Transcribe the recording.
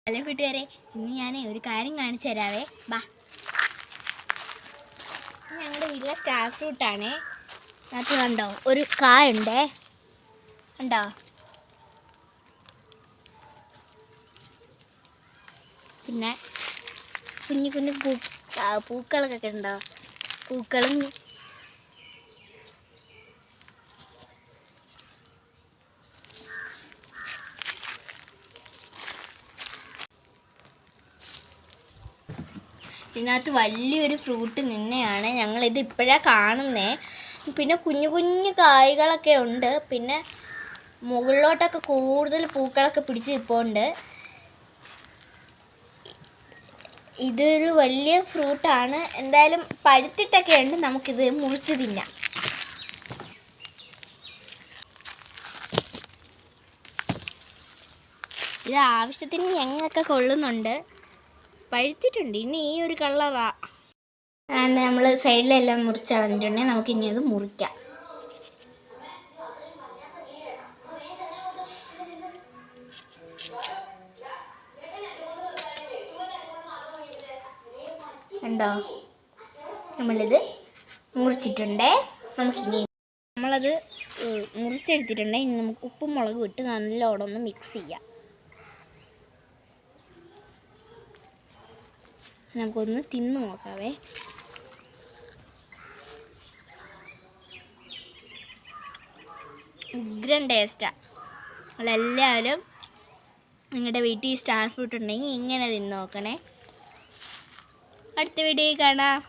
Hello കൂട്ടുകാരെ, ഇന്ന് ഞാൻ ഒരു കാര്യം കാണിച്ചു തരാവേ. ബാ, ഞങ്ങളുടെ വീട്ടിലെ സ്റ്റാർ ഫ്രൂട്ടാണേ. അത് കണ്ടോ, ഒരു കായുണ്ടേ, കണ്ടോ? പിന്നെ കുഞ്ഞു കുഞ്ഞു പൂക്കളൊക്കെ ഉണ്ടോ? പൂക്കളും ഇതിനകത്ത് വലിയൊരു ഫ്രൂട്ട് നിന്നെയാണ്. ഞങ്ങളിത് ഇപ്പോഴാണ് കാണുന്നേ. പിന്നെ കുഞ്ഞു കുഞ്ഞു കായ്കളൊക്കെ ഉണ്ട്. പിന്നെ മുകളിലോട്ടൊക്കെ കൂടുതൽ പൂക്കളൊക്കെ പിടിച്ച് നിൽപ്പുണ്ട്. ഇതൊരു വലിയ ഫ്രൂട്ടാണ്. എന്തായാലും പഴുത്തിട്ടൊക്കെ ഉണ്ട്. നമുക്കിത് മുറിച്ച് തിന്നാം. ഇത് ആവശ്യത്തിന് ഞങ്ങൾക്ക് കൊള്ളുന്നുണ്ട്. പഴുത്തിട്ടുണ്ട്. ഇനി ഈ ഒരു കളറാ നമ്മൾ സൈഡിലെല്ലാം മുറിച്ച് കളഞ്ഞിട്ടുണ്ടെങ്കിൽ നമുക്ക് ഇനി അത് മുറിക്കാം. കണ്ടോ, നമ്മളിത് മുറിച്ചിട്ടുണ്ടേ. നമുക്കിനി നമ്മളത് മുറിച്ചെടുത്തിട്ടുണ്ടെങ്കിൽ ഇനി നമുക്ക് ഉപ്പും മുളകും ഇട്ട് നല്ലോണം ഒന്ന് മിക്സ് ചെയ്യാം. നമുക്കൊന്ന് തിന്ന് നോക്കാവേ. ഉഗ്രൻ ടേസ്റ്റാണ്. നമ്മളെല്ലാവരും നിങ്ങളുടെ വീട്ടിൽ സ്റ്റാർ ഫ്രൂട്ട് ഉണ്ടെങ്കിൽ ഇങ്ങനെ തിന്ന് നോക്കണേ. അടുത്ത വീഡിയോയിൽ കാണാം.